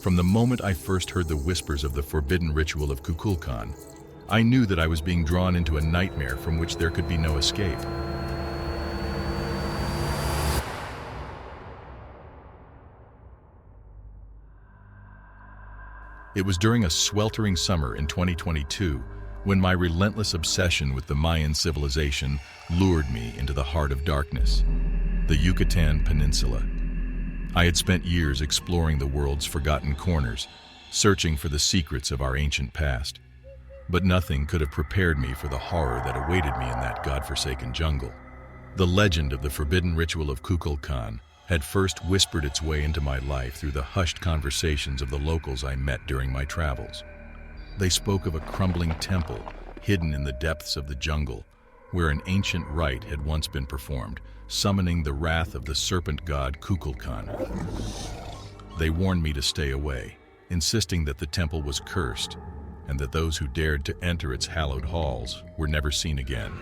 From the moment I first heard the whispers of the forbidden ritual of Kukulkan, I knew that I was being drawn into a nightmare from which there could be no escape. It was during a sweltering summer in 2022 when my relentless obsession with the Mayan civilization lured me into the heart of darkness, the Yucatan Peninsula. I had spent years exploring the world's forgotten corners, searching for the secrets of our ancient past. But nothing could have prepared me for the horror that awaited me in that godforsaken jungle. The legend of the forbidden ritual of Kukulkan had first whispered its way into my life through the hushed conversations of the locals I met during my travels. They spoke of a crumbling temple hidden in the depths of the jungle, where an ancient rite had once been performed, summoning the wrath of the serpent god Kukulkan. They warned me to stay away, insisting that the temple was cursed and that those who dared to enter its hallowed halls were never seen again.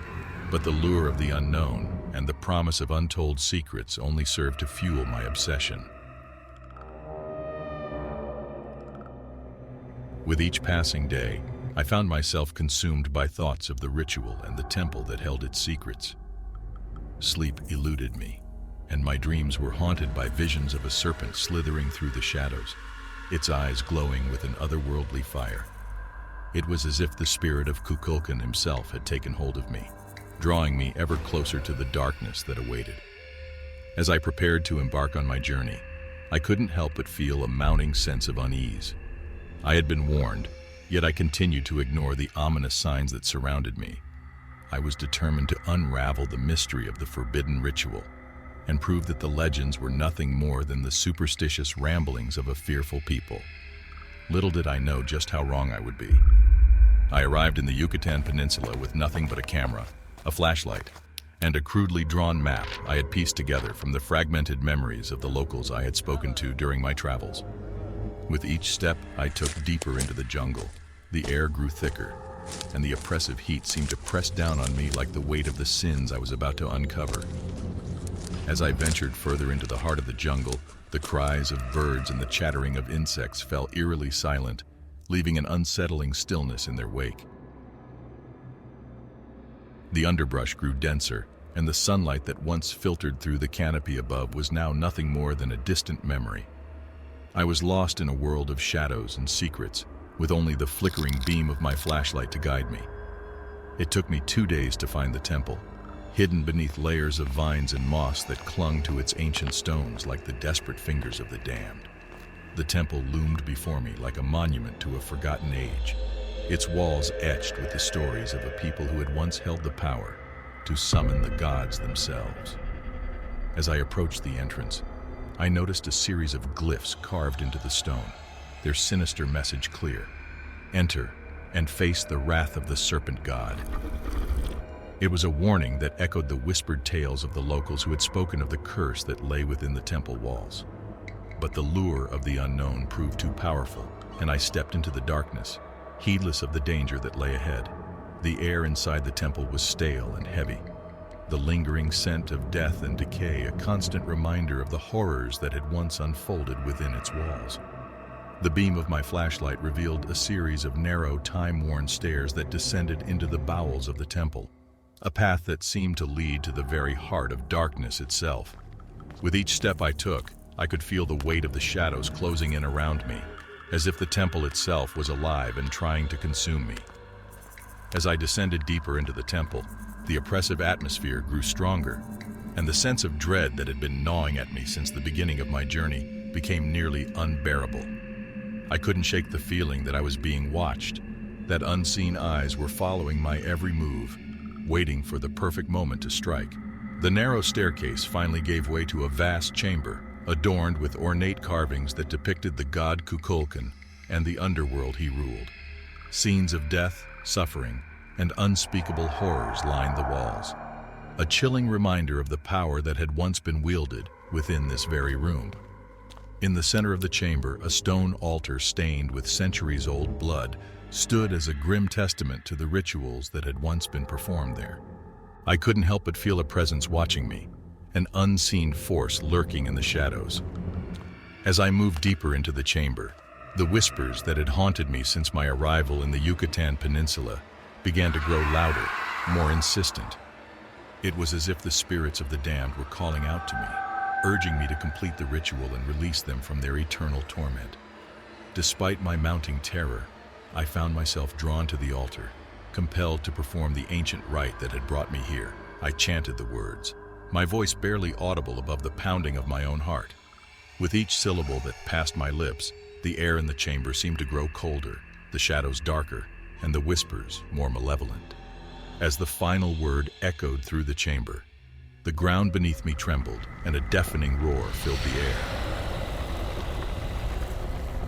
But the lure of the unknown and the promise of untold secrets only served to fuel my obsession. With each passing day, I found myself consumed by thoughts of the ritual and the temple that held its secrets. Sleep eluded me, and my dreams were haunted by visions of a serpent slithering through the shadows, its eyes glowing with an otherworldly fire. It was as if the spirit of Kukulkan himself had taken hold of me, drawing me ever closer to the darkness that awaited. As I prepared to embark on my journey, I couldn't help but feel a mounting sense of unease. I had been warned, yet I continued to ignore the ominous signs that surrounded me. I was determined to unravel the mystery of the forbidden ritual and prove that the legends were nothing more than the superstitious ramblings of a fearful people. Little did I know just how wrong I would be. I arrived in the Yucatan Peninsula with nothing but a camera, a flashlight, and a crudely drawn map I had pieced together from the fragmented memories of the locals I had spoken to during my travels. With each step I took deeper into the jungle, the air grew thicker, and the oppressive heat seemed to press down on me like the weight of the sins I was about to uncover. As I ventured further into the heart of the jungle, the cries of birds and the chattering of insects fell eerily silent, leaving an unsettling stillness in their wake. The underbrush grew denser, and the sunlight that once filtered through the canopy above was now nothing more than a distant memory. I was lost in a world of shadows and secrets, with only the flickering beam of my flashlight to guide me. It took me 2 days to find the temple, hidden beneath layers of vines and moss that clung to its ancient stones like the desperate fingers of the damned. The temple loomed before me like a monument to a forgotten age, its walls etched with the stories of a people who had once held the power to summon the gods themselves. As I approached the entrance, I noticed a series of glyphs carved into the stone, their sinister message clear: enter and face the wrath of the serpent god. It was a warning that echoed the whispered tales of the locals who had spoken of the curse that lay within the temple walls. But the lure of the unknown proved too powerful, and I stepped into the darkness, heedless of the danger that lay ahead. The air inside the temple was stale and heavy, the lingering scent of death and decay a constant reminder of the horrors that had once unfolded within its walls. The beam of my flashlight revealed a series of narrow, time-worn stairs that descended into the bowels of the temple, a path that seemed to lead to the very heart of darkness itself. With each step I took, I could feel the weight of the shadows closing in around me, as if the temple itself was alive and trying to consume me. As I descended deeper into the temple, the oppressive atmosphere grew stronger, and the sense of dread that had been gnawing at me since the beginning of my journey became nearly unbearable. I couldn't shake the feeling that I was being watched, that unseen eyes were following my every move, waiting for the perfect moment to strike. The narrow staircase finally gave way to a vast chamber, adorned with ornate carvings that depicted the god Kukulkan and the underworld he ruled. Scenes of death, suffering, and unspeakable horrors lined the walls, a chilling reminder of the power that had once been wielded within this very room. In the center of the chamber, a stone altar stained with centuries-old blood stood as a grim testament to the rituals that had once been performed there. I couldn't help but feel a presence watching me, an unseen force lurking in the shadows. As I moved deeper into the chamber, The whispers that had haunted me since my arrival in the Yucatan Peninsula began to grow louder, more insistent. It was as if the spirits of the damned were calling out to me, urging me to complete the ritual and release them from their eternal torment. Despite my mounting terror, I found myself drawn to the altar, compelled to perform the ancient rite that had brought me here. I chanted the words, my voice barely audible above the pounding of my own heart. With each syllable that passed my lips, the air in the chamber seemed to grow colder, the shadows darker, and the whispers more malevolent. As the final word echoed through the chamber, the ground beneath me trembled, and a deafening roar filled the air.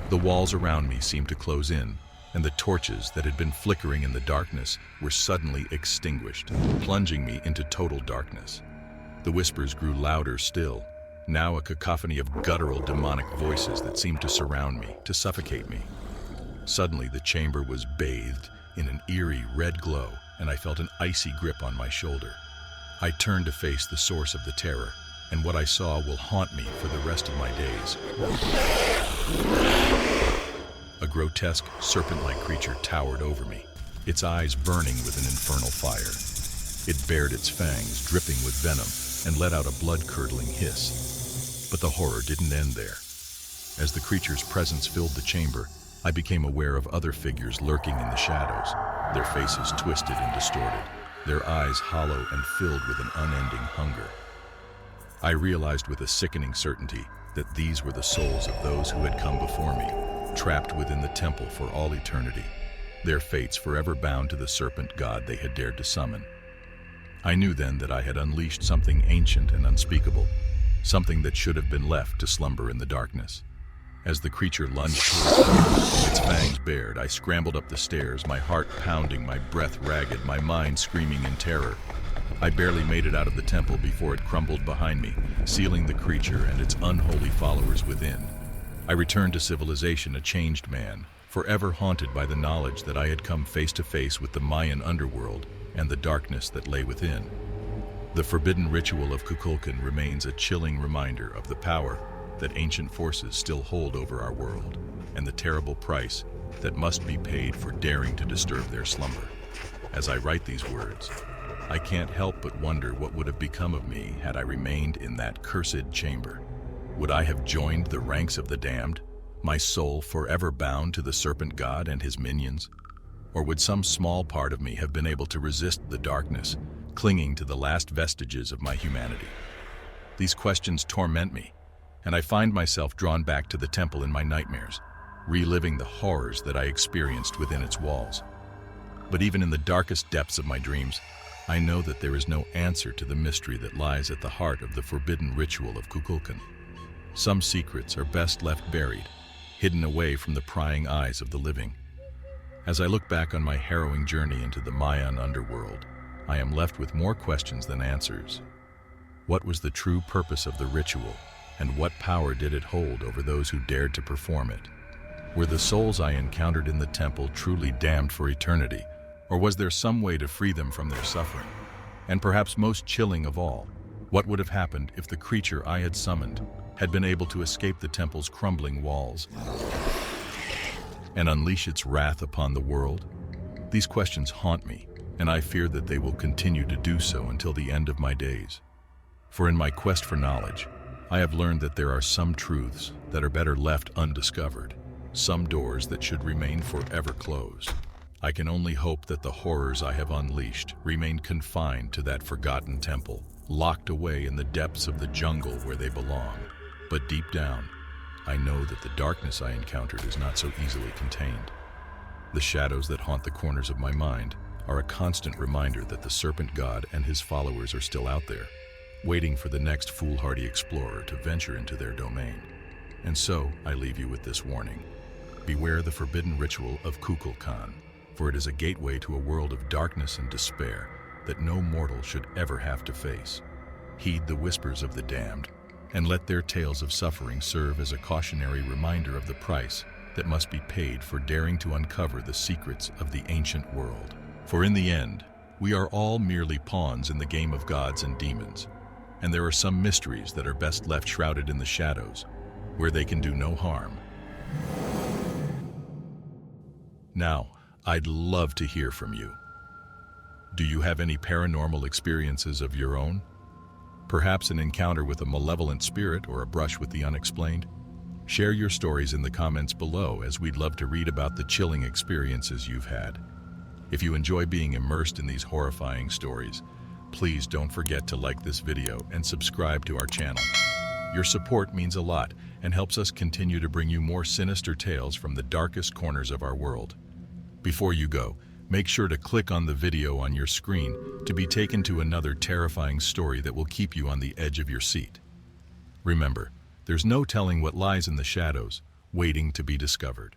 The walls around me seemed to close in, and the torches that had been flickering in the darkness were suddenly extinguished, plunging me into total darkness. The whispers grew louder still, now a cacophony of guttural demonic voices that seemed to surround me, to suffocate me. Suddenly the chamber was bathed in an eerie red glow, and I felt an icy grip on my shoulder. I turned to face the source of the terror, and what I saw will haunt me for the rest of my days. A grotesque, serpent-like creature towered over me, its eyes burning with an infernal fire. It bared its fangs, dripping with venom, and let out a blood-curdling hiss. But the horror didn't end there. As the creature's presence filled the chamber, I became aware of other figures lurking in the shadows, their faces twisted and distorted, their eyes hollow and filled with an unending hunger. I realized with a sickening certainty that these were the souls of those who had come before me, trapped within the temple for all eternity, their fates forever bound to the serpent god they had dared to summon. I knew then that I had unleashed something ancient and unspeakable, something that should have been left to slumber in the darkness. As the creature lunged towards me, its fangs bared, I scrambled up the stairs, my heart pounding, my breath ragged, my mind screaming in terror. I barely made it out of the temple before it crumbled behind me, sealing the creature and its unholy followers within. I returned to civilization a changed man, forever haunted by the knowledge that I had come face to face with the Mayan underworld and the darkness that lay within. The forbidden ritual of Kukulkan remains a chilling reminder of the power that ancient forces still hold over our world, and the terrible price that must be paid for daring to disturb their slumber. As I write these words, I can't help but wonder what would have become of me had I remained in that cursed chamber. Would I have joined the ranks of the damned, my soul forever bound to the serpent god and his minions? Or would some small part of me have been able to resist the darkness, clinging to the last vestiges of my humanity? These questions torment me, and I find myself drawn back to the temple in my nightmares, reliving the horrors that I experienced within its walls. But even in the darkest depths of my dreams, I know that there is no answer to the mystery that lies at the heart of the forbidden ritual of Kukulkan. Some secrets are best left buried, hidden away from the prying eyes of the living. As I look back on my harrowing journey into the Mayan underworld, I am left with more questions than answers. What was the true purpose of the ritual, and what power did it hold over those who dared to perform it? Were the souls I encountered in the temple truly damned for eternity, or was there some way to free them from their suffering? And perhaps most chilling of all, what would have happened if the creature I had summoned had been able to escape the temple's crumbling walls and unleash its wrath upon the world? These questions haunt me, and I fear that they will continue to do so until the end of my days. For in my quest for knowledge, I have learned that there are some truths that are better left undiscovered, some doors that should remain forever closed. I can only hope that the horrors I have unleashed remain confined to that forgotten temple, locked away in the depths of the jungle where they belong. But deep down, I know that the darkness I encountered is not so easily contained. The shadows that haunt the corners of my mind are a constant reminder that the serpent god and his followers are still out there, waiting for the next foolhardy explorer to venture into their domain. And so, I leave you with this warning. Beware the forbidden ritual of Kukulkan, for it is a gateway to a world of darkness and despair that no mortal should ever have to face. Heed the whispers of the damned, and let their tales of suffering serve as a cautionary reminder of the price that must be paid for daring to uncover the secrets of the ancient world. For in the end, we are all merely pawns in the game of gods and demons, and there are some mysteries that are best left shrouded in the shadows, where they can do no harm. Now, I'd love to hear from you. Do you have any paranormal experiences of your own? Perhaps an encounter with a malevolent spirit or a brush with the unexplained? Share your stories in the comments below, as we'd love to read about the chilling experiences you've had. If you enjoy being immersed in these horrifying stories, please don't forget to like this video and subscribe to our channel. Your support means a lot and helps us continue to bring you more sinister tales from the darkest corners of our world. Before you go, make sure to click on the video on your screen to be taken to another terrifying story that will keep you on the edge of your seat. Remember, there's no telling what lies in the shadows, waiting to be discovered.